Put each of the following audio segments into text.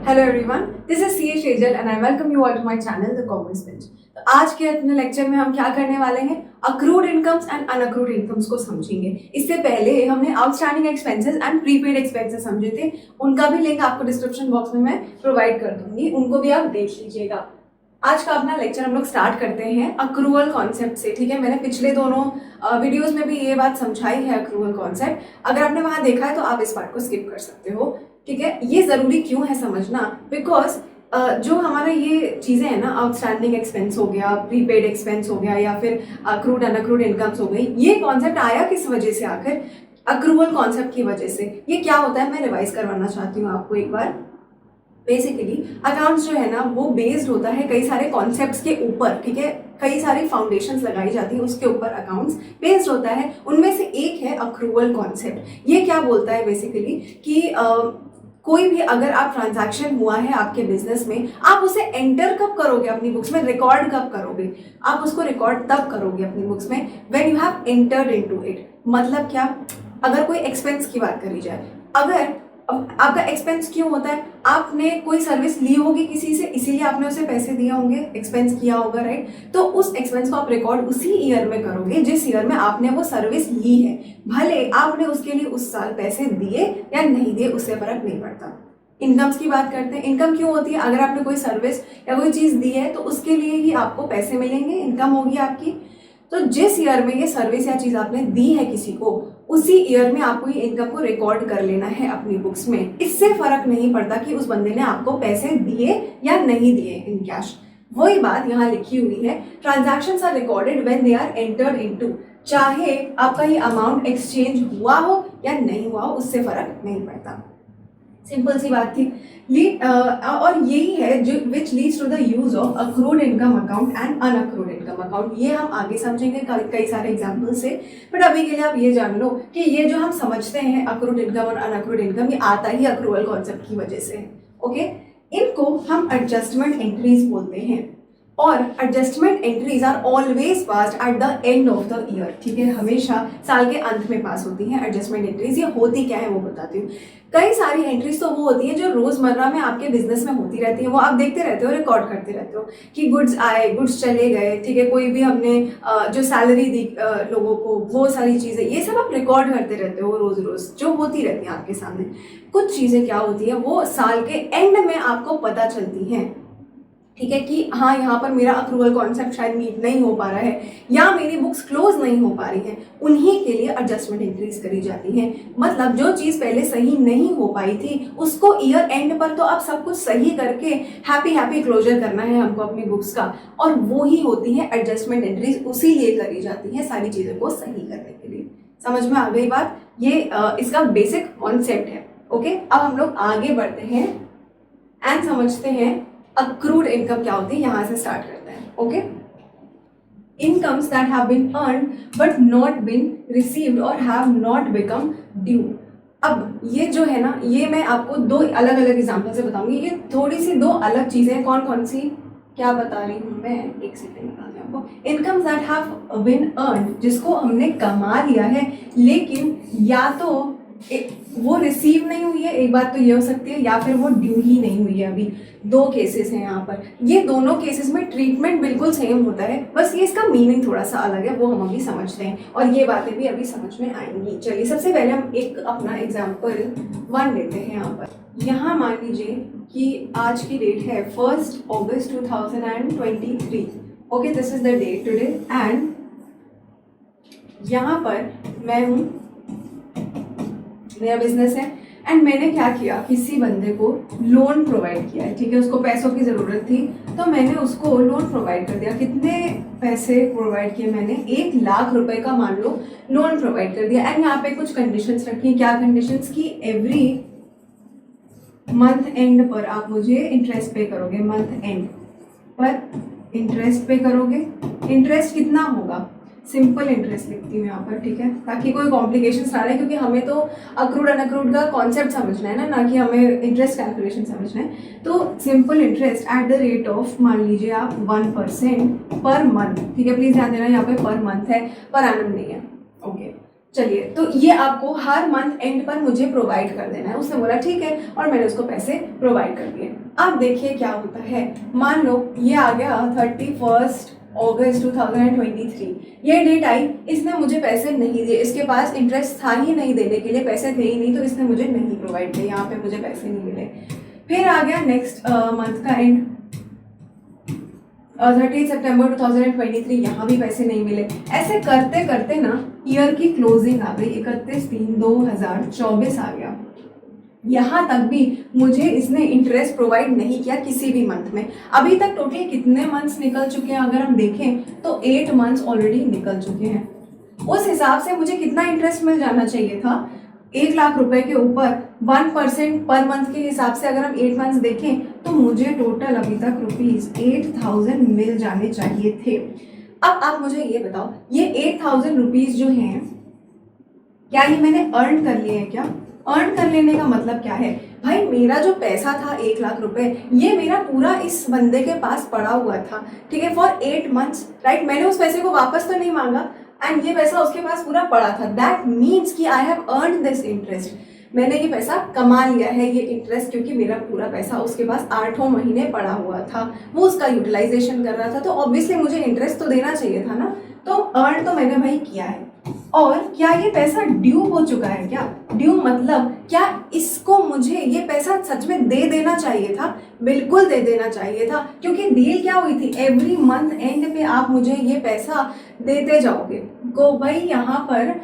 Hello everyone, this is C Shejal and I welcome you all to my channel the commerce bench. तो आज के अपने lecture में हम क्या करने वाले हैं, अक्रूड इनकम्स एंड अनअक्रूड इनकम्स को समझेंगे। इससे पहले हमने outstanding expenses and prepaid expenses समझे थे, उनका भी लिंक आपको डिस्क्रिप्शन बॉक्स में मैं प्रोवाइड कर दूंगी, उनको भी आप देख लीजिएगा। आज का अपना लेक्चर हम लोग स्टार्ट करते हैं अक्रूवल कॉन्सेप्ट से। ठीक है, मैंने पिछले दोनों वीडियोस में भी ये बात समझाई है अक्रूवल कॉन्सेप्ट। अगर आपने वहां देखा है तो आप इस पार्ट को स्किप कर सकते हो। ठीक है, ये जरूरी क्यों है समझना, बिकॉज जो हमारा ये चीजें हैं ना, आउटस्टैंडिंग एक्सपेंस हो गया, प्रीपेड एक्सपेंस हो गया, या फिर अक्रूड अनअक्रूड इनकम्स हो गई, ये कॉन्सेप्ट आया किस वजह से, आखिर अक्रूवल कॉन्सेप्ट की वजह से। ये क्या होता है मैं रिवाइज करवाना चाहती हूँ आपको एक बार। बेसिकली अकाउंट्स जो है ना वो बेस्ड होता है कई सारे कॉन्सेप्ट्स के ऊपर। ठीक है, कई सारी फाउंडेशंस लगाई जाती है, उसके ऊपर अकाउंट्स बेस्ड होता है। उनमें से एक है अक्रूवल कॉन्सेप्ट। ये क्या बोलता है बेसिकली कि कोई भी अगर आप ट्रांजैक्शन हुआ है आपके बिजनेस में, आप उसे एंटर कब करोगे अपनी बुक्स में, रिकॉर्ड कब करोगे, आप उसको रिकॉर्ड तब करोगे अपनी बुक्स में when you have entered into it. मतलब क्या, अगर कोई एक्सपेंस की बात करी जाए, अगर आपका एक्सपेंस क्यों होता है, आपने कोई सर्विस ली होगी किसी से, इसीलिए आपने उसे पैसे दिए होंगे, एक्सपेंस किया होगा, राइट। तो उस एक्सपेंस को आप रिकॉर्ड उसी ईयर में करोगे जिस ईयर में आपने वो सर्विस ली है। भले आपने उसके लिए उस साल पैसे दिए या नहीं दिए, उससे फर्क नहीं पड़ता। इनकम्स की बात करते हैं। इनकम क्यों होती है, अगर आपने कोई सर्विस या कोई चीज दी है तो उसके लिए ही आपको पैसे मिलेंगे, इनकम होगी आपकी। तो जिस ईयर में ये सर्विस या चीज आपने दी है किसी को, उसी ईयर में आपको ये इनकम को रिकॉर्ड कर लेना है अपनी बुक्स में। इससे फर्क नहीं पड़ता कि उस बंदे ने आपको पैसे दिए या नहीं दिए इन कैश। वही बात यहाँ लिखी हुई है, transactions are recorded when they are entered into. चाहे आपका ये अमाउंट एक्सचेंज हुआ हो या नहीं हुआ हो, उससे फर्क नहीं पड़ता। सिंपल सी बात थी। और यही है जो which leads to the use of accrued income account and unaccrued income account. ये हम आगे समझेंगे कई सारे एग्जांपल से, बट अभी के लिए आप ये जान लो कि ये जो हम समझते हैं अक्रूड इनकम और अनअक्रूड इनकम, ये आता ही अक्रूवल कॉन्सेप्ट की वजह से। ओके, इनको हम एडजस्टमेंट एंट्रीज बोलते हैं, और adjustment entries are always passed at the end of the year. ठीक है, हमेशा साल के अंत में पास होती हैं एडजस्टमेंट एंट्रीज। ये होती क्या है वो बताती हूँ। कई सारी एंट्रीज तो वो होती हैं जो रोजमर्रा में आपके बिजनेस में होती रहती है, वो आप देखते रहते हो, रिकॉर्ड करते रहते हो कि गुड्स आए, गुड्स चले गए। ठीक है, कोई भी हमने जो सैलरी दी लोगों को, वो सारी चीजें, ये सब आप रिकॉर्ड करते रहते हो रोज रोज, जो होती रहती हैं आपके सामने। कुछ चीजें क्या होती है, वो साल के एंड में आपको पता चलती हैं। ठीक है, कि हाँ यहाँ पर मेरा अक्रूवल कॉन्सेप्ट शायद मीट नहीं हो पा रहा है, या मेरी बुक्स क्लोज नहीं हो पा रही हैं, उन्हीं के लिए एडजस्टमेंट एंट्रीज करी जाती हैं। मतलब जो चीज़ पहले सही नहीं हो पाई थी, उसको ईयर एंड पर तो आप सब कुछ सही करके हैप्पी हैप्पी क्लोजर करना है हमको अपनी बुक्स का, और वो ही होती है एडजस्टमेंट एंट्रीज, उसी लिए करी जाती हैं सारी चीज़ों को सही करने के लिए। समझ में आ गई बात, ये इसका बेसिक कॉन्सेप्ट है। ओके, अब हम लोग आगे बढ़ते हैं एंड समझते हैं अक्रूड इनकम क्या होती है। यहां से स्टार्ट करते हैं। Okay, incomes that have been earned but not been received और हैव नॉट बिकम ड्यू। अब ये जो है ना, ये मैं आपको दो अलग अलग एग्जांपल से बताऊंगी। ये थोड़ी सी दो अलग चीजें हैं। कौन कौन सी, क्या बता रही हूँ मैं, एक सेकेंड बता दें आपको। Incomes that have been earned, जिसको हमने कमा लिया है, लेकिन या तो वो रिसीव नहीं हुई है, एक बात तो ये हो सकती है, या फिर वो ड्यू ही नहीं हुई है। अभी दो केसेस हैं यहाँ पर। ये दोनों केसेस में ट्रीटमेंट बिल्कुल सेम होता है, बस ये इसका मीनिंग थोड़ा सा अलग है, वो हम अभी समझते हैं, और ये बातें भी अभी समझ में आएंगी। चलिए, सबसे पहले हम एक अपना एग्जाम्पल 1 लेते हैं। यहाँ पर यहाँ मान लीजिए कि आज की डेट है 1 अगस्त 2023। Okay, this is the date today, and यहाँ पर मैं हूँ, मेरा बिजनेस है, एंड मैंने क्या किया, किसी बंदे को लोन प्रोवाइड किया है। ठीक है, उसको पैसों की ज़रूरत थी, तो मैंने उसको लोन प्रोवाइड कर दिया। कितने पैसे प्रोवाइड किए मैंने, 1 लाख रुपए का मान लो लोन प्रोवाइड कर दिया। एंड यहाँ पे कुछ कंडीशंस रखी। क्या कंडीशंस की, एवरी मंथ एंड पर आप मुझे इंटरेस्ट पे करोगे, मंथ एंड पर इंटरेस्ट पे करोगे। इंटरेस्ट कितना होगा, सिंपल इंटरेस्ट लिखती हूँ यहाँ पर। ठीक है, ताकि कोई कॉम्प्लिकेशंस ना रहे, क्योंकि हमें तो अक्रूड अनअक्रूड का कॉन्सेप्ट समझना है ना कि हमें इंटरेस्ट कैलकुलेशन समझना है। तो simple interest at the rate of, मान लीजिए आप 1% पर मंथ। ठीक है, प्लीज ध्यान देना, यहाँ पे पर मंथ है, पर एनम नहीं है। ओके, चलिए, तो ये आपको हर मंथ एंड पर मुझे प्रोवाइड कर देना है। उसने बोला ठीक है, और मैंने उसको पैसे प्रोवाइड कर दिए। अब देखिए क्या होता है, मान लो ये आ गया 31 अगस्त 2023, ये डेट आई, इसने मुझे पैसे नहीं दिए, इसके पास इंटरेस्ट था ही नहीं, देने के लिए पैसे थे ही नहीं, तो इसने मुझे नहीं प्रोवाइड किए, यहाँ पे मुझे पैसे नहीं मिले। फिर आ गया नेक्स्ट मंथ का एंड, 30 सितंबर 2023, यहाँ भी पैसे नहीं मिले। ऐसे करते करते ना ईयर की क्लोजिंग आ गई, 31/3/2024 आ गया। यहाँ तक भी मुझे इसने इंटरेस्ट प्रोवाइड नहीं किया किसी भी मंथ में। अभी तक टोटल कितने मंथ्स निकल चुके हैं अगर हम देखें तो 8 मंथ्स ऑलरेडी निकल चुके हैं। उस हिसाब से मुझे कितना इंटरेस्ट मिल जाना चाहिए था, 1 लाख रुपए के ऊपर 1% पर मंथ के हिसाब से अगर हम 8 मंथ्स देखें तो मुझे टोटल अभी तक ₹8,000 मिल जाने चाहिए थे। अब आप मुझे ये बताओ, ये 8,000 रुपीज जो हैं, क्या ये मैंने अर्न कर लिए हैं? क्या अर्न कर लेने का मतलब क्या है भाई, मेरा जो पैसा था 1 लाख रुपए, ये मेरा पूरा इस बंदे के पास पड़ा हुआ था, ठीक है, फॉर 8 मंथ्स, राइट। मैंने उस पैसे को वापस तो नहीं मांगा, एंड ये पैसा उसके पास पूरा पड़ा था। दैट मीन्स कि I have earn this interest, मैंने ये पैसा कमा लिया है, ये इंटरेस्ट, क्योंकि मेरा पूरा पैसा उसके पास 8 महीने पड़ा हुआ था, वो उसका यूटिलाइजेशन कर रहा था, तो ऑब्वियसली मुझे इंटरेस्ट तो देना चाहिए था ना। तो अर्न तो मैंने भाई किया है। और क्या ये पैसा ड्यू हो चुका है? क्या ड्यू मतलब क्या इसको मुझे ये पैसा सच में दे देना चाहिए था? बिल्कुल दे देना चाहिए था, क्योंकि डील क्या हुई थी, एवरी मंथ एंड पे आप मुझे ये पैसा देते जाओगे। को भाई यहाँ पर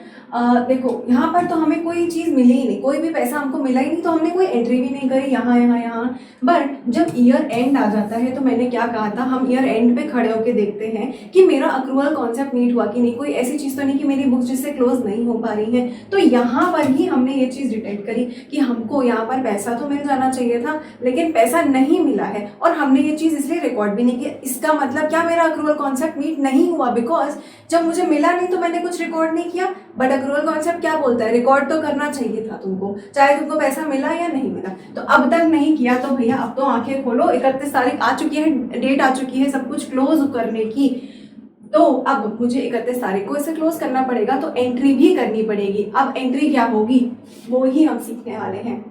देखो, यहाँ पर तो हमें कोई चीज़ मिली ही नहीं, कोई भी पैसा हमको मिला ही नहीं, तो हमने कोई एंट्री भी नहीं करी यहाँ। बट जब ईयर एंड आ जाता है तो मैंने क्या कहा था, हम ईयर एंड पे खड़े होके देखते हैं कि मेरा अक्रूवल कॉन्सेप्ट मीट हुआ कि नहीं, कोई ऐसी चीज़ तो नहीं कि मेरी बुक्स जिससे क्लोज नहीं हो पा रही है। तो यहाँ पर ही हमने ये चीज़ डिटेक्ट करी कि हमको यहाँ पर पैसा तो मिल जाना चाहिए था, लेकिन पैसा नहीं मिला है, और हमने ये चीज़ इसलिए रिकॉर्ड भी नहीं किया। इसका मतलब क्या, मेरा अक्रूवल कॉन्सेप्ट मीट नहीं हुआ, बिकॉज जब मुझे मिला नहीं तो मैंने कुछ रिकॉर्ड नहीं किया। बट अक्रूवल कॉन्सेप्ट क्या बोलता है, रिकॉर्ड तो करना चाहिए था तुमको, चाहे तुमको पैसा मिला या नहीं मिला। तो अब तक नहीं किया तो भैया अब तो आंखें खोलो, 31 तारीख आ चुकी है, डेट आ चुकी है सब कुछ क्लोज करने की। तो अब मुझे 31 तारीख को इसे क्लोज करना पड़ेगा, तो एंट्री भी करनी पड़ेगी। अब एंट्री क्या होगी वो ही हम सीखने वाले हैं।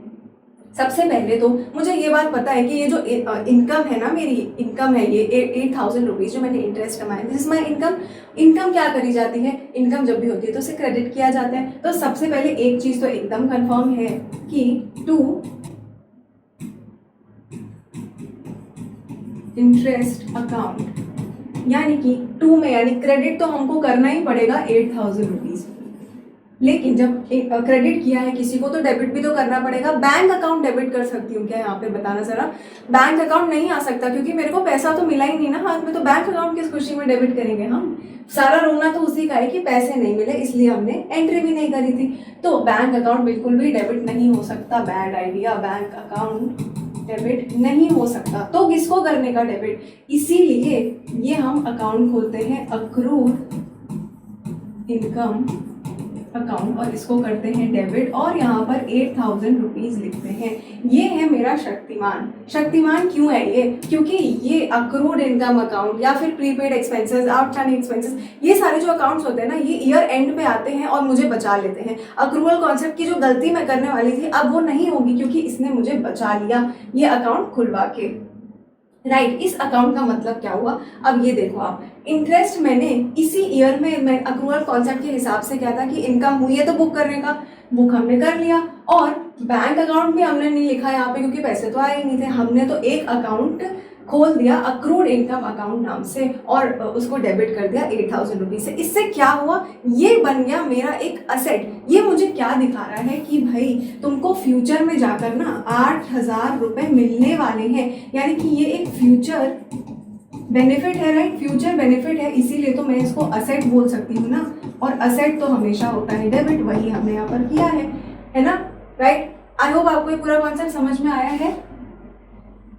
सबसे पहले तो मुझे ये बात पता है कि ये जो इनकम है ना, मेरी इनकम है ये 8,000 रुपीज़ जो मैंने इंटरेस्ट कमाया, दिस माई इनकम। इनकम क्या करी जाती है, इनकम जब भी होती है तो उसे क्रेडिट किया जाता है। तो सबसे पहले एक चीज़ तो एकदम कंफर्म है कि टू इंटरेस्ट अकाउंट, यानी कि टू में, यानी क्रेडिट तो हमको करना ही पड़ेगा 8,000 रुपीज़। लेकिन जब क्रेडिट किया है किसी को तो डेबिट भी तो करना पड़ेगा। बैंक अकाउंट डेबिट कर सकती हूँ क्या, यहाँ पे बताना जरा। बैंक अकाउंट नहीं आ सकता, क्योंकि मेरे को पैसा तो मिला ही नहीं ना हाथ में, तो बैंक अकाउंट किस खुशी में डेबिट करेंगे हम। सारा रोना तो उसी का है कि पैसे नहीं मिले, इसलिए हमने एंट्री भी नहीं करी थी। तो बैंक अकाउंट बिल्कुल भी डेबिट नहीं हो सकता, bad idea, bank account debit नहीं हो सकता। तो किसको करने का डेबिट, इसीलिए ये हम अकाउंट खोलते हैं अक्रूड इनकम अकाउंट, और इसको करते हैं डेबिट, और यहाँ पर 8,000 रुपीज़ लिखते हैं। ये है मेरा शक्तिमान। शक्तिमान क्यों है ये, क्योंकि ये अक्रूड इनकम अकाउंट या फिर प्रीपेड एक्सपेंसेस, आउटस्टैंडिंग एक्सपेंसेस, ये सारे जो अकाउंट्स होते हैं ना, ये ईयर एंड पे आते हैं और मुझे बचा लेते हैं। अक्रूवल कॉन्सेप्ट की जो गलती मैं करने वाली थी अब वो नहीं होगी, क्योंकि इसने मुझे बचा लिया ये अकाउंट खुलवा के। राइट, इस अकाउंट का मतलब क्या हुआ, अब ये देखो आप, इंटरेस्ट मैंने इसी ईयर में, मैं अक्रूवल कॉन्सेप्ट के हिसाब से क्या था कि इनकम हुई है तो बुक करने का, बुक हमने कर लिया। और बैंक अकाउंट भी हमने नहीं लिखा यहाँ पे, क्योंकि पैसे तो आए ही नहीं थे। हमने तो एक अकाउंट खोल दिया अक्रूड इनकम अकाउंट नाम से, और उसको डेबिट कर दिया 8,000 रुपीज़ से। इससे क्या हुआ, ये बन गया मेरा एक असेट। ये मुझे क्या दिखा रहा है कि भाई तुमको फ्यूचर में जाकर ना 8,000 रुपये मिलने वाले हैं, यानी कि ये एक फ्यूचर बेनिफिट है। राइट, फ्यूचर बेनिफिट है, इसीलिए तो मैं इसको असेट बोल सकती हूँ ना। और असेट तो हमेशा होता है डेबिट, वही हमने यहाँ पर किया है ना। राइट, आई होप आपको ये पूरा कॉन्सेप्ट समझ में आया है।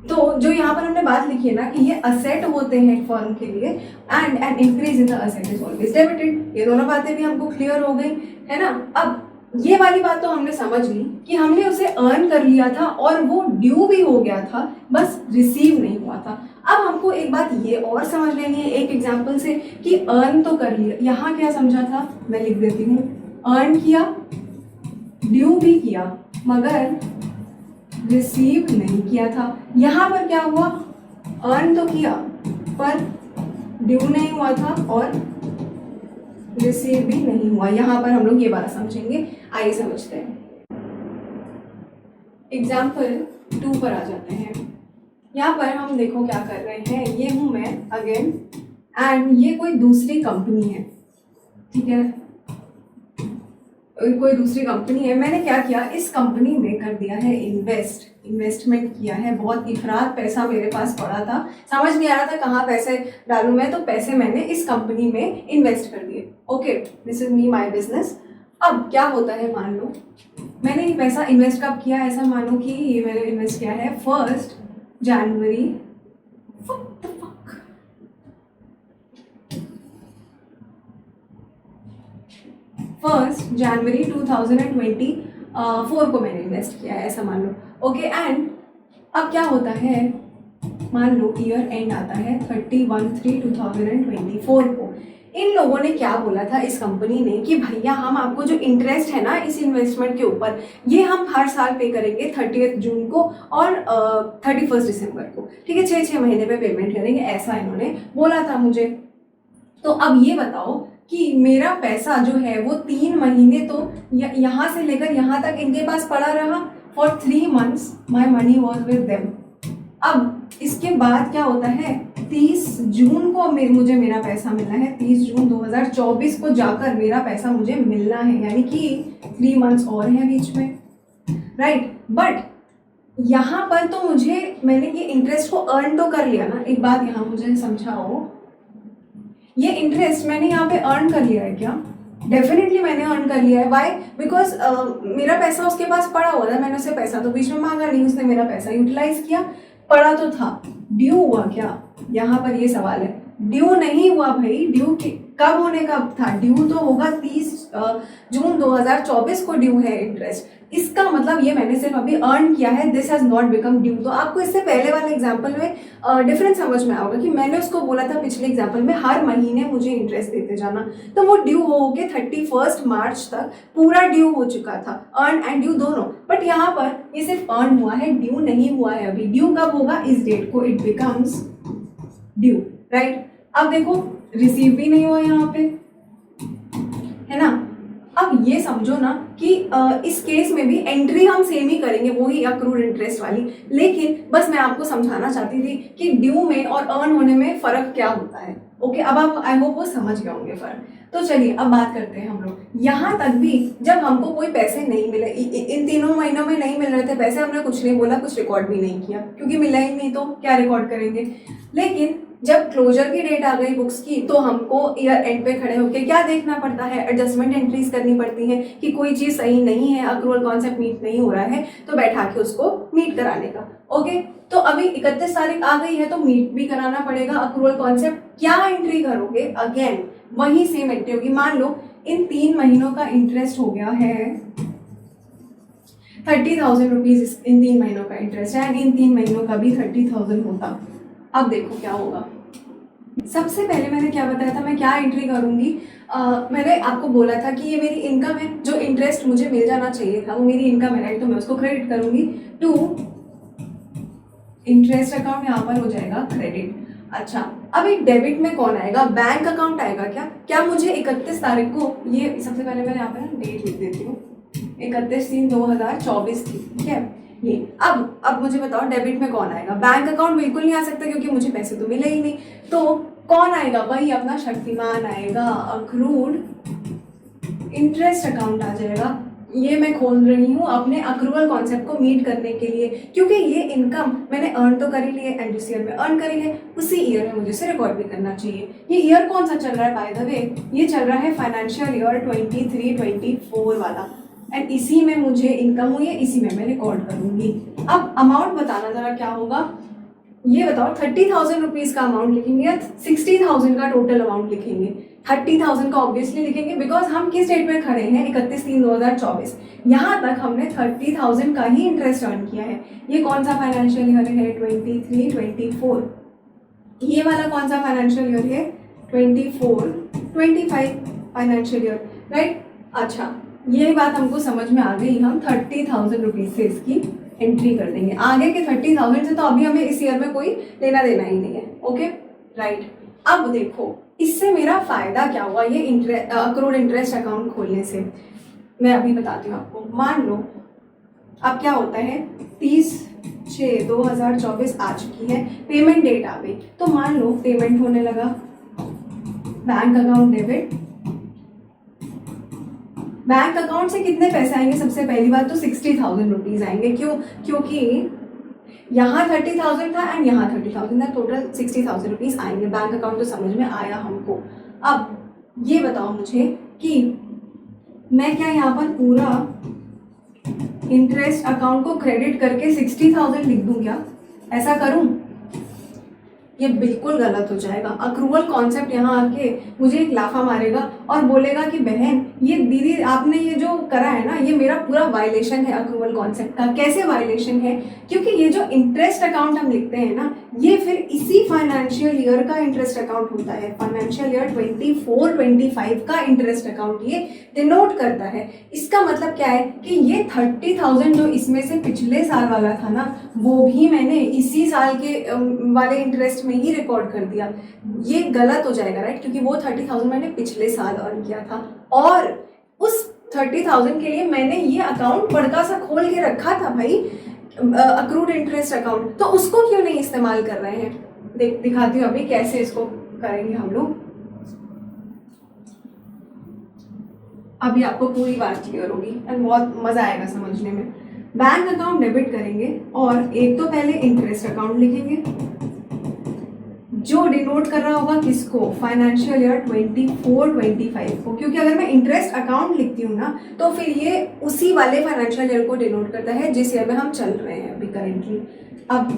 तो जो यहाँ पर हमने बात लिखी है ना कि ये असेट होते हैं फर्म के लिए, and an increase in the asset is always debited. ये दोनों बातें भी हमको क्लियर हो गई है ना। अब ये वाली बात तो हमने समझ ली कि हमने उसे अर्न कर लिया था और वो ड्यू भी हो गया था, बस रिसीव नहीं हुआ था। अब हमको एक बात ये और समझ लेनी है एक एग्जाम्पल से कि अर्न तो कर लिया, यहाँ क्या समझा था मैं लिख देती हूँ, अर्न किया, ड्यू भी किया, मगर रिसीव नहीं किया था। यहाँ पर क्या हुआ, अर्न तो किया पर ड्यू नहीं हुआ था और रिसीव भी नहीं हुआ। यहाँ पर हम लोग ये बात समझेंगे, आइए समझते हैं। एग्जाम्पल 2 पर आ जाते हैं। यहाँ पर हम देखो क्या कर रहे हैं, ये हूँ मैं अगेन एंड ये कोई दूसरी कंपनी है, ठीक है, कोई दूसरी कंपनी है। मैंने क्या किया, इस कंपनी में कर दिया है इन्वेस्टमेंट किया है। बहुत इफरात पैसा मेरे पास पड़ा था, समझ नहीं आ रहा था कहाँ पैसे डालूं मैं, तो पैसे मैंने इस कंपनी में इन्वेस्ट कर दिए। Okay, this is me my business. अब क्या होता है, मान लो मैंने ये पैसा इन्वेस्ट कब किया, ऐसा मानो कि ये मैंने इन्वेस्ट किया है 1 जनवरी 1 जनवरी 2024 को मैंने इन्वेस्ट किया है, ऐसा मान लो। ओके, एंड अब क्या होता है, मान लो ईयर एंड आता है 31/3/2024 को। इन लोगों ने क्या बोला था, इस कंपनी ने, कि भैया हम आपको जो इंटरेस्ट है ना इस इन्वेस्टमेंट के ऊपर, ये हम हर साल पे करेंगे 30 जून को और 31 दिसंबर को, ठीक है, 6 महीने पे पेमेंट करेंगे, ऐसा इन्होंने बोला था मुझे। तो अब ये बताओ कि मेरा पैसा जो है वो 3 महीने तो यहाँ से लेकर यहाँ तक इनके पास पड़ा रहा। For 3 months my money was with them. अब इसके बाद क्या होता है, 30 जून को मुझे मेरा पैसा मिलना है, 30 जून 2024 को जाकर मेरा पैसा मुझे मिलना है, यानी कि 3 months और है बीच में, राइट। बट यहाँ पर तो मैंने ये इंटरेस्ट को अर्न तो कर लिया ना। एक बात यहाँ मुझे समझाओ, ये इंटरेस्ट मैंने यहाँ पे अर्न कर लिया है क्या? डेफिनेटली मैंने अर्न कर लिया है। वाई? बिकॉज मेरा पैसा उसके पास पड़ा हुआ था, मैंने उससे पैसा तो बीच में मांगा नहीं, उसने मेरा पैसा यूटिलाइज किया, पड़ा तो था। ड्यू हुआ क्या, यहाँ पर ये सवाल है। ड्यू नहीं हुआ भाई, ड्यू कब होने का था, ड्यू तो होगा 30 जून 2024 को ड्यू है इंटरेस्ट। इसका मतलब ये मैंने सिर्फ अभी अर्न किया है, this has not become due. तो आपको इससे पहले वाले एग्जांपल में डिफरेंस समझ में आएगा कि मैंने उसको बोला था पिछले एग्जांपल में हर महीने मुझे इंटरेस्ट देते जाना, तो वो ड्यू हो के 31 मार्च तक पूरा ड्यू हो चुका था, अर्न एंड ड्यू दोनों। बट यहाँ पर ये सिर्फ अर्न हुआ है, ड्यू नहीं हुआ है अभी। ड्यू कब होगा, इस डेट को इट बिकम्स ड्यू, राइट। अब देखो रिसीव भी नहीं हुआ यहाँ पे, है ना। अब ये समझो ना कि इस केस में भी एंट्री हम सेम ही करेंगे, वही अक्रूड इंटरेस्ट वाली, लेकिन बस मैं आपको समझाना चाहती थी कि ड्यू में और अर्न होने में फ़र्क क्या होता है। ओके, अब आप आई होप वो समझ गए होंगे फ़र्क। तो चलिए अब बात करते हैं हम लोग। यहाँ तक भी जब हमको कोई पैसे नहीं मिले, इन 3 महीनों में नहीं मिल रहे थे पैसे, हमने कुछ नहीं बोला, कुछ रिकॉर्ड भी नहीं किया, क्योंकि मिला ही नहीं तो क्या रिकॉर्ड करेंगे। लेकिन जब क्लोजर की डेट आ गई बुक्स की, तो हमको ईयर एंड पे खड़े होकर क्या देखना पड़ता है, एडजस्टमेंट एंट्रीज करनी पड़ती है कि कोई चीज़ सही नहीं है, अक्रूवल कॉन्सेप्ट मीट नहीं हो रहा है, तो बैठा के उसको मीट कराने का। ओके, तो अभी 31 तारीख आ गई है, तो मीट भी कराना पड़ेगा अक्रूवल कॉन्सेप्ट। क्या एंट्री करोगे, अगेन वही सेम एंट्री होगी। मान लो इन 3 महीनों का इंटरेस्ट हो गया है 30,000 रुपीज, इन 3 महीनों का इंटरेस्ट है, एंड इन 3 महीनों का भी 30,000 होता। अब देखो क्या होगा। सबसे पहले मैंने क्या बताया था, मैं क्या एंट्री करूंगी, मैंने आपको बोला था कि ये मेरी इनकम है, जो इंटरेस्ट मुझे मिल जाना चाहिए था वो मेरी इनकम है, राइट। तो मैं उसको क्रेडिट करूंगी टू इंटरेस्ट अकाउंट, यहाँ पर हो जाएगा क्रेडिट। अच्छा, अब एक डेबिट में कौन आएगा, बैंक अकाउंट आएगा क्या? क्या मुझे 31 तारीख को, ये सबसे पहले मैंने यहाँ पर डेट लिख देती हूँ, 31/3/2024 थी, ठीक है ये। अब मुझे बताओ डेबिट में कौन आएगा? बैंक अकाउंट बिल्कुल नहीं आ सकता, क्योंकि मुझे पैसे तो मिले ही नहीं। तो कौन आएगा, वही अपना शक्तिमान आएगा, अक्रूड इंटरेस्ट अकाउंट आ जाएगा। ये मैं खोल रही हूँ अपने अक्रूवल कॉन्सेप्ट को मीट करने के लिए, क्योंकि ये इनकम मैंने अर्न तो कर ही ली है, एंड जिस ईयर में अर्न करी है उसी ईयर में मुझे इसे रिकॉर्ड भी करना चाहिए। ये ईयर कौन सा चल रहा है, बाय द वे ये चल रहा है फाइनेंशियल ईयर 23-24 वाला, एंड इसी में मुझे इनकम हुई है, इसी में मैं रिकॉर्ड करूंगी। अब अमाउंट बताना जरा क्या होगा, ये बताओ 30,000 रुपीज़ का अमाउंट लिखेंगे या 60,000 का टोटल अमाउंट लिखेंगे? 30,000 का ऑब्वियसली लिखेंगे, बिकॉज हम किस डेट में खड़े हैं, 31/3/2024। यहाँ तक हमने 30,000 का ही इंटरेस्ट अर्न किया है। ये कौन सा फाइनेंशियल ईयर है, 23-24। ये वाला कौन सा फाइनेंशियल ईयर है, 24-25 फाइनेंशियल ईयर, राइट। अच्छा, ये बात हमको समझ में आ गई, हम 30,000 रुपीज़ से इसकी एंट्री कर देंगे। आगे के 30,000 से तो अभी हमें इस ईयर में कोई लेना देना ही नहीं है। Okay right. अब देखो इससे मेरा फायदा क्या हुआ ये अक्रूड इंटरेस्ट अकाउंट खोलने से, मैं अभी बताती हूँ आपको। मान लो अब क्या होता है 30/6/2024 आ चुकी है, पेमेंट डेट आ गई, तो मान लो पेमेंट होने लगा, bank account debit. Bank account से कितने पैसे आएंगे? सबसे पहली बात तो 60,000 रुपीज आएंगे। क्यों? क्योंकि यहाँ 30,000 था एंड यहाँ 30,000 था, टोटल 60,000 रुपीज आएंगे। बैंक अकाउंट तो समझ में आया हमको। अब ये बताओ मुझे कि मैं क्या यहाँ पर पूरा इंटरेस्ट अकाउंट को क्रेडिट करके 60,000 लिख दूं क्या? ऐसा करूं? ये बिल्कुल गलत हो जाएगा। अक्रूवल कॉन्सेप्ट यहाँ आके मुझे एक लाफा मारेगा और बोलेगा कि बहन ये दीदी आपने ये जो करा है ना, ये मेरा पूरा वायलेशन है अक्रूवल कॉन्सेप्ट का। कैसे वायलेशन है? क्योंकि ये जो इंटरेस्ट अकाउंट हम लिखते हैं ना, ये फिर इसी फाइनेंशियल ईयर का इंटरेस्ट अकाउंट होता है। फाइनेंशियल ईयर 24-25 का इंटरेस्ट अकाउंट ये डिनोट करता है। इसका मतलब क्या है कि ये 30,000 जो इसमें से पिछले साल वाला था ना, वो भी मैंने इसी साल के वाले इंटरेस्ट में ही रिकॉर्ड कर दिया। ये गलत हो जाएगा राइट, क्योंकि वो 30,000 मैंने पिछले साल अर्न किया था और उस 30,000 के लिए मैंने ये अकाउंट बड़का सा खोल के रखा था भाई, अक्रूड इंटरेस्ट अकाउंट। तो उसको क्यों नहीं इस्तेमाल कर रहे हैं? दिखाती हूँ अभी कैसे इसको करेंगे हम लोग। अभी आपको पूरी बात क्लियर होगी एंड बहुत मजा आएगा समझने में। बैंक अकाउंट डेबिट करेंगे और एक तो पहले इंटरेस्ट अकाउंट लिखेंगे जो डिनोट कर रहा होगा किसको? फाइनेंशियल ईयर 24-25 को। क्योंकि अगर मैं इंटरेस्ट अकाउंट लिखती हूँ ना, तो फिर ये उसी वाले फाइनेंशियल ईयर को डिनोट करता है जिस ईयर में हम चल रहे हैं अभी करेंटली। अब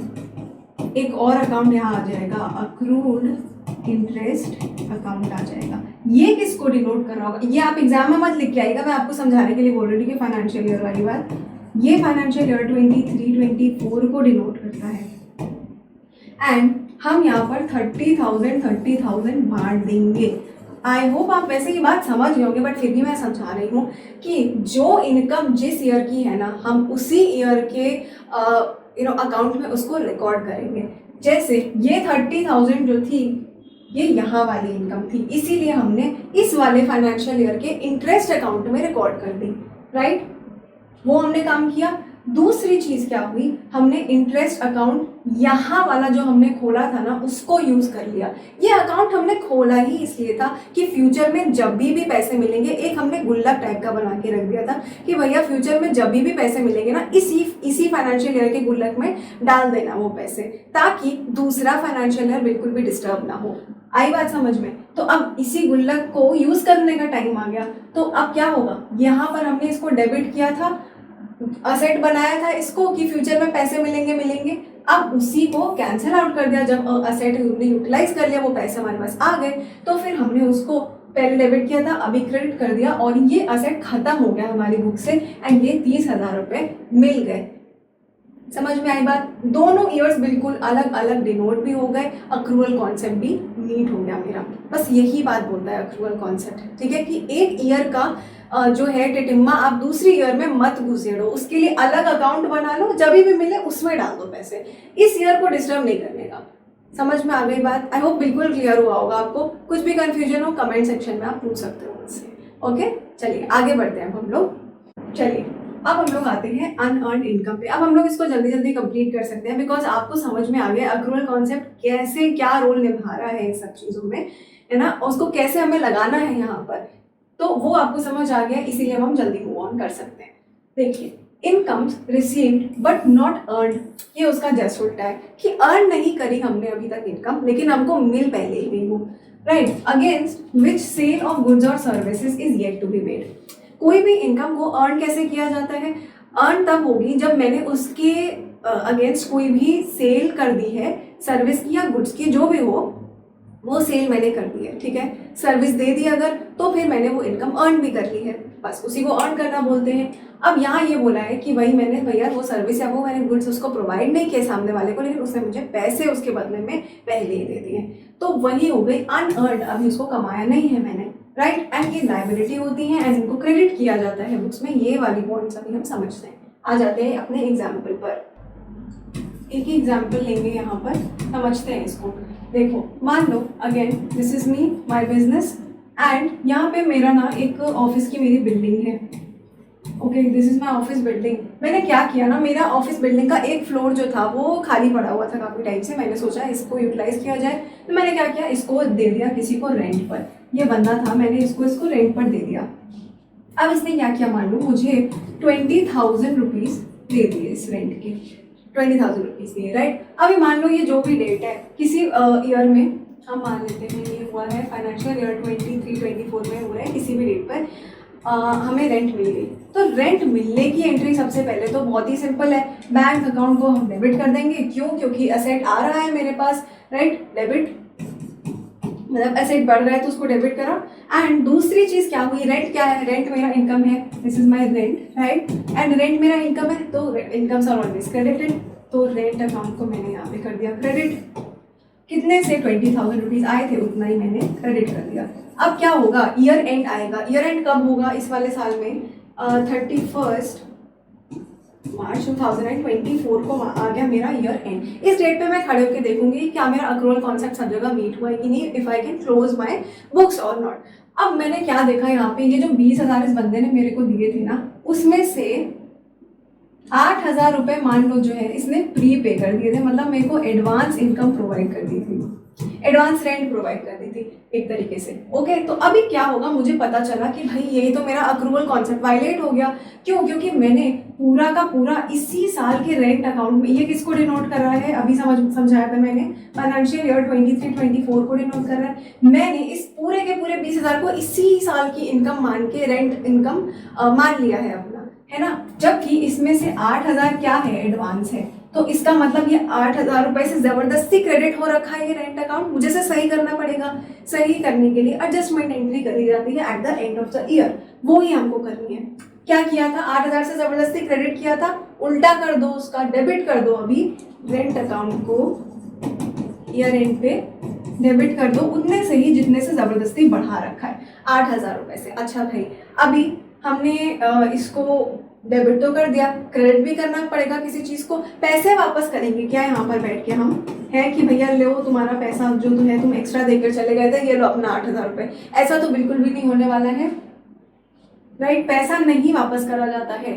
एक और अकाउंट यहाँ आ जाएगा, अक्रूड इंटरेस्ट अकाउंट आ जाएगा। ये किसको डिनोट कर रहा होगा? ये आप एग्जाम में मत लिख के आएगा, मैं आपको समझाने के लिए बोल रही थी कि फाइनेंशियल ईयर वाली बात। ये फाइनेंशियल ईयर 23-24 को डिनोट करता है एंड हम यहाँ पर 30,000 बांट देंगे। आई होप आप वैसे ये बात समझ गए होंगे, बट फिर भी मैं समझा रही हूँ कि जो इनकम जिस ईयर की है ना, हम उसी ईयर के अकाउंट में उसको रिकॉर्ड करेंगे। जैसे ये 30,000 जो थी ये यहाँ वाली इनकम थी, इसीलिए हमने इस वाले फाइनेंशियल ईयर के इंटरेस्ट अकाउंट में रिकॉर्ड कर दी राइट। वो हमने काम किया। दूसरी चीज क्या हुई, हमने इंटरेस्ट अकाउंट यहाँ वाला जो हमने खोला था ना, उसको यूज कर लिया। ये अकाउंट हमने खोला ही इसलिए था कि फ्यूचर में जब भी पैसे मिलेंगे, एक हमने गुल्लक टाइप का बना के रख दिया था कि भैया फ्यूचर में जब भी पैसे मिलेंगे ना, इसी फाइनेंशियल ईयर के गुल्लक में डाल देना वो पैसे, ताकि दूसरा फाइनेंशियल ईयर बिल्कुल भी डिस्टर्ब ना हो। आई बात समझ में? तो अब इसी गुल्लक को यूज करने का टाइम आ गया, तो अब क्या होगा, यहाँ पर हमने इसको डेबिट किया था, असेट बनाया था इसको कि फ्यूचर में पैसे मिलेंगे। अब उसी को कैंसिल आउट कर दिया। जब असेट यूटिलाइज कर लिया, वो पैसे हमारे पास आ गए, तो फिर हमने उसको पहले डेबिट किया था, अभी क्रेडिट कर दिया और ये असेट खत्म हो गया हमारी बुक से एंड ये 30,000 रुपये मिल गए। समझ में आई बात? दोनों ईयर्स बिल्कुल अलग अलग डिनोट भी हो गए, अक्रूवल कॉन्सेप्ट भी नीट हो गया मेरा। बस यही बात बोलता है अक्रूवल कॉन्सेप्ट, ठीक है, कि एक ईयर का जो है टिटिम्मा आप दूसरी ईयर में मत घुसेड़ो, उसके लिए अलग अकाउंट बना लो, जब भी मिले उसमें डाल दो पैसे, इस ईयर को डिस्टर्ब नहीं करने का। समझ में आ गई बात? आई होप बिल्कुल क्लियर हुआ होगा आपको। कुछ भी कंफ्यूजन हो कमेंट सेक्शन में आप पूछ सकते हो मुझसे। ओके चलिए आगे बढ़ते हैं हम लोग। चलिए अब हम लोग आते हैं अनअर्न्ड इनकम पे। अब हम लोग इसको जल्दी जल्दी कंप्लीट कर सकते हैं बिकॉज आपको समझ में आ गया अक्रूवल कॉन्सेप्ट कैसे क्या रोल निभा रहा है इन सब चीज़ों में, है ना, उसको कैसे हमें लगाना है यहाँ पर, तो वो आपको समझ आ गया, इसीलिए हम जल्दी मूव ऑन कर सकते हैं। देखिए incomes received but not earn, ये उसका जस्ट उल्टा है कि अर्न नहीं करी हमने अभी तक इनकम, लेकिन हमको मिल पहले ही गई वो, right, against which sale of goods और services is yet to be made. कोई भी इनकम को अर्न कैसे किया जाता है? अर्न तब होगी जब मैंने उसके अगेंस्ट कोई भी सेल कर दी है, सर्विस की या गुड्स की, जो भी हो वो सेल मैंने कर दी है, ठीक है, सर्विस दे दी अगर, तो फिर मैंने वो इनकम अर्न भी कर ली है, बस उसी को अर्न करना बोलते हैं। अब यहाँ ये बोला है कि भाई मैंने भैया वो सर्विस या वो मैंने गुड्स उसको प्रोवाइड नहीं किए सामने वाले को, लेकिन उसने मुझे पैसे उसके बदले में पहले ही दे दिए, तो वही हो गई अनअर्न्ड, अभी उसको कमाया नहीं है मैंने, राइट। एंड ये लायबिलिटी होती है एंड इनको क्रेडिट किया जाता है बुक्स में, ये वाली पॉइंट्स अभी हम समझते हैं। आ जाते हैं अपने एग्जाम्पल पर। एक ही एग्जाम्पल लेंगे यहाँ पर, समझते हैं इसको। देखो मान लो again this is me my business and यहाँ पे मेरा ना एक ऑफिस की मेरी बिल्डिंग है। Okay, this is my office building. मैंने क्या किया ना, मेरा ऑफिस बिल्डिंग का एक फ्लोर जो था वो खाली पड़ा हुआ था काफ़ी टाइम से। मैंने सोचा इसको यूटिलाइज किया जाए, तो मैंने क्या किया, इसको दे दिया किसी को रेंट पर। ये बंदा था, मैंने इसको रेंट पर दे दिया। अब इसने क्या किया, मान लो मुझे 20,000 रुपीज़ दे दिए इस रेंट के, 20,000 रुपीज़ दिए, राइट। अभी मान लो ये जो भी डेट है किसी ईयर में, हम मान लेते हैं ये हुआ है फाइनेंशियल ईयर 23-24 में हुआ है, किसी भी डेट पर हमें रेंट मिल गई। तो रेंट मिलने की एंट्री सबसे पहले तो बहुत ही सिंपल है, बैंक अकाउंट को हम डेबिट कर देंगे। क्यों? क्योंकि असेट आ रहा है मेरे पास, राइट। डेबिट मतलब एसेट बढ़ रहा है तो उसको डेबिट करा। एंड दूसरी चीज क्या हुई, रेंट क्या है, रेंट मेरा इनकम है, this is my rent, right. And rent मेरा इनकम है, तो इनकम्स आर ऑलवेज क्रेडिटेड, तो रेंट अकाउंट को मैंने यहाँ पे कर दिया क्रेडिट। कितने से 20,000 रुपीज आए थे उतना ही मैंने क्रेडिट कर दिया। अब क्या होगा, ईयर एंड आएगा। ईयर एंड कब होगा इस वाले साल में, 31 मार्च 2024 को आ गया मेरा ईयर एंड। इस डेट पे मैं खड़े होकर देखूंगी क्या मेरा अक्रूवल कॉन्सेप्ट सब जगह मीट हुआ है कि नहीं, if I can close my books और नॉट। अब मैंने क्या देखा यहाँ पे, ये जो 20,000 इस बंदे ने मेरे को दिए थे ना, उसमें से 8,000 रुपये मान लो जो है इसने प्री पे कर दिए थे, मतलब मेरे को एडवांस इनकम प्रोवाइड कर दी थी, एडवांस रेंट प्रोवाइड कर दी थी एक तरीके से। ओके, तो अभी क्या होगा, मुझे पता चला कि भाई ये तो मेरा अक्रूवल कॉन्सेप्ट वायलेट हो गया। क्यों? क्योंकि मैंने पूरा का पूरा इसी साल के रेंट अकाउंट में, ये किसको डिनोट कर रहा है, अभी समझाया था मैंने, फाइनेंशियल ईयर 23-24 को डिनोट कर रहा है। मैंने इस पूरे के पूरे 20,000 को इसी साल की इनकम मान के, रेंट इनकम मान लिया है अपना, है ना। जबकि इसमें से 8,000 क्या है, एडवांस है। तो इसका मतलब ये 8,000 रुपए से जबरदस्ती क्रेडिट हो रखा है ये रेंट अकाउंट। मुझे से सही करना पड़ेगा। सही करने के लिए एडजस्टमेंट एंट्री करी जाती है eight the end of the year, वो ही हमको करनी है। क्या किया था, 8,000 से जबरदस्ती क्रेडिट किया था, उल्टा कर दो उसका, डेबिट कर दो अभी रेंट अकाउंट को ईयर एंड पे डेबिट कर दो उतने से ही जितने से जबरदस्ती बढ़ा रखा है, 8,000 रुपए से। अच्छा भाई, अभी हमने इसको डेबिट तो कर दिया, क्रेडिट भी करना पड़ेगा किसी चीज को। पैसे वापस करेंगे क्या यहाँ पर बैठ के हम, है कि भैया लो तुम्हारा पैसा जो है तुम एक्स्ट्रा देकर चले गए थे, ये लो अपना 8,000 रुपए, ऐसा तो बिल्कुल भी नहीं होने वाला है, राइट। पैसा नहीं वापस करा जाता है।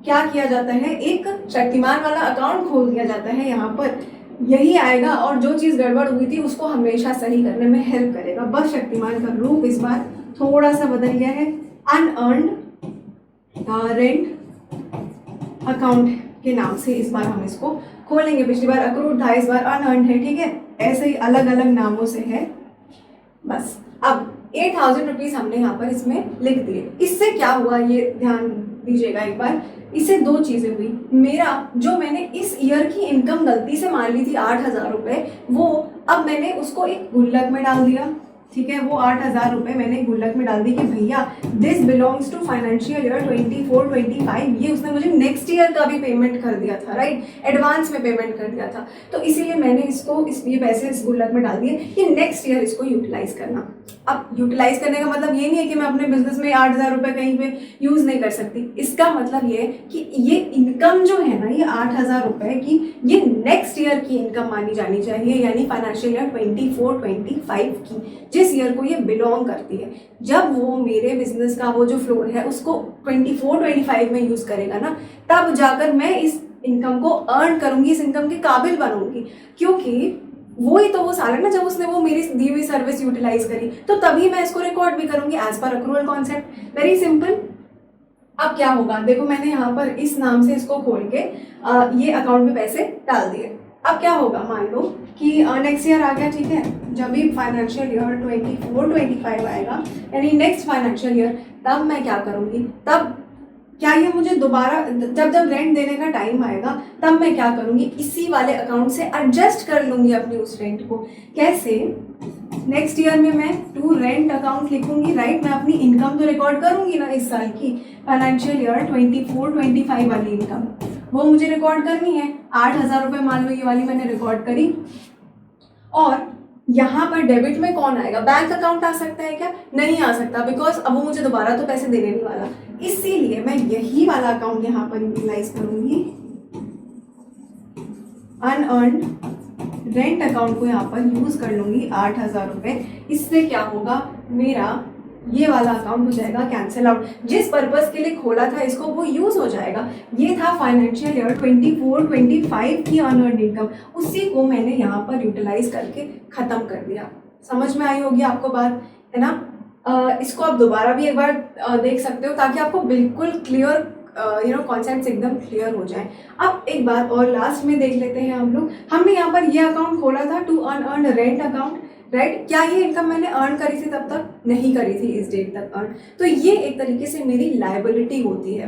क्या किया जाता है, एक शक्तिमान वाला अकाउंट खोल दिया जाता है यहाँ पर, यही आएगा और जो चीज गड़बड़ हुई थी उसको हमेशा सही करने में हेल्प करेगा। बस शक्तिमान का रूप इस बार थोड़ा सा बदल गया है, अनअर्न्ड रेंट अकाउंट के नाम से इस बार हम इसको खोलेंगे। पिछली बार अक्रूड था, इस बार अनअर्न्ड है, ठीक है। ऐसे ही अलग अलग नामों से है बस। अब 8,000 रुपीज हमने यहाँ पर इसमें लिख दिए। इससे क्या हुआ ये ध्यान दीजिएगा एक बार। इससे दो चीजें हुई, मेरा जो मैंने इस ईयर की इनकम गलती से मान ली थी 8,000 रुपए, वो अब मैंने उसको एक गुल्लक में डाल दिया, ठीक है। वो 8,000 रुपए मैंने गुल्लक में डाल दी कि भैया this belongs to financial year 24-25। ये उसने मुझे नेक्स्ट ईयर का भी पेमेंट कर दिया था, राइट, एडवांस में पेमेंट कर दिया था। तो इसीलिए मैंने इसको ये पैसे इस गुल्लक में डाल दिए कि नेक्स्ट ईयर इसको यूटिलाइज करना। अब यूटिलाइज करने का मतलब ये नहीं है कि मैं अपने बिजनेस में 8,000 रुपए कहीं पे यूज नहीं कर सकती। इसका मतलब ये है कि ये इनकम जो है ना, ये 8,000 रुपए की, ये नेक्स्ट ईयर की इनकम मानी जानी चाहिए, यानी फाइनेंशियल ईयर 24-25 की, जिस ईयर को ये बिलोंग करती है। जब वो मेरे बिजनेस का वो जो फ्लोर है उसको 24-25 में यूज करेगा ना, तब जाकर मैं इस इनकम को अर्न करूंगी, इस इनकम के काबिल बनूंगी। क्योंकि वही तो वो साल है ना जब उसने वो मेरी दी हुई सर्विस यूटिलाइज करी, तो तभी मैं इसको रिकॉर्ड भी करूंगी as per accrual concept. Very simple. अब क्या होगा, देखो मैंने यहाँ पर इस नाम से इसको खोल के ये अकाउंट में पैसे डाल दिए। अब क्या होगा, मान लो कि नेक्स्ट ईयर आ गया, ठीक है। जब भी फाइनेंशियल ईयर 24-25 आएगा, यानी नेक्स्ट फाइनेंशियल ईयर, तब मैं क्या करूँगी, तब क्या ये मुझे दोबारा जब रेंट देने का टाइम आएगा तब मैं क्या करूँगी, इसी वाले अकाउंट से एडजस्ट कर लूँगी अपनी उस रेंट को। कैसे, नेक्स्ट ईयर में मैं टू रेंट अकाउंट लिखूंगी, राइट। मैं अपनी इनकम तो रिकॉर्ड करूंगी ना इस साल की, फाइनेंशियल ईयर 24-25 वाली इनकम, वो मुझे रिकॉर्ड करनी है। 8,000 रुपये मान लो ये वाली मैंने रिकॉर्ड करी। और यहाँ पर डेबिट में कौन आएगा, बैंक अकाउंट आ सकता है क्या, नहीं आ सकता, बिकॉज अब वो मुझे दोबारा तो पैसे देने नहीं वाला। इसीलिए मैं यही वाला अकाउंट यहाँ पर यूटिलाइज करूंगी, अनअर्न्ड रेंट अकाउंट को यहाँ पर यूज कर लूंगी 8,000 रुपये। इससे क्या होगा, मेरा ये वाला अकाउंट हो जाएगा कैंसिल आउट। जिस पर्पस के लिए खोला था इसको वो यूज हो जाएगा। ये था फाइनेंशियल ईयर 24-25 की अनअर्न्ड इनकम, उसी को मैंने यहाँ पर यूटिलाइज करके खत्म कर दिया। समझ में आई होगी आपको बात, है ना। इसको आप दोबारा भी एक बार देख सकते हो ताकि आपको बिल्कुल क्लियर कॉन्सेप्ट एकदम क्लियर हो जाए। अब एक बात और लास्ट में देख लेते हैं हम लोग। हमने यहाँ पर ये अकाउंट खोला था to unearned rent account, right. क्या ये इनकम मैंने अर्न करी थी तब तक? नहीं करी थी इस डेट तक अर्न। तो ये एक तरीके से मेरी लायबिलिटी होती है,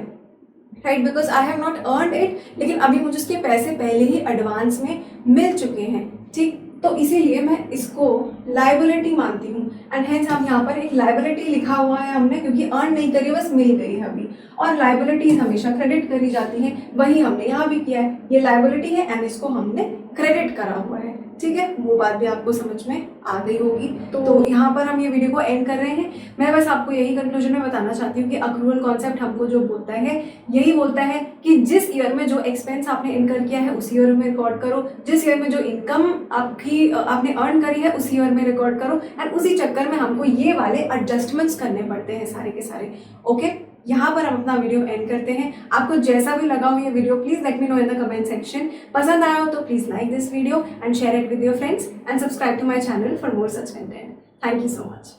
right, because I have not earned it, लेकिन अभी मुझे उसके पैसे पहले ही एडवांस में मिल चुके हैं, ठीक। तो इसीलिए मैं इसको लायबिलिटी मानती हूँ एंड हेंस हम यहाँ पर एक लायबिलिटी लिखा हुआ है हमने, क्योंकि अर्न नहीं करी, बस मिल गई है अभी। और लायबिलिटीज हमेशा क्रेडिट करी जाती हैं, वही हमने यहाँ भी किया है। ये लायबिलिटी है एंड इसको हमने क्रेडिट करा हुआ है, ठीक है। वो बात भी आपको समझ में आ गई होगी। तो यहाँ पर हम ये वीडियो को एंड कर रहे हैं। मैं बस आपको यही कंक्लूजन में बताना चाहती हूँ कि अक्रूवल कॉन्सेप्ट हमको जो बोलता है, यही बोलता है कि जिस ईयर में जो एक्सपेंस आपने इनकर किया है उसी ईयर में रिकॉर्ड करो, जिस ईयर में जो इनकम आपने अर्न करी है उसी ईयर में रिकॉर्ड करो, एंड उसी चक्कर में हमको ये वाले एडजस्टमेंट्स करने पड़ते हैं सारे के सारे। ओके, यहाँ पर हम अपना वीडियो एंड करते हैं। आपको जैसा भी लगा हो ये video, please let me know in the comment section. पसंद आया हो तो please like this video and share it with your friends and subscribe to my channel for more such content. Thank you so much.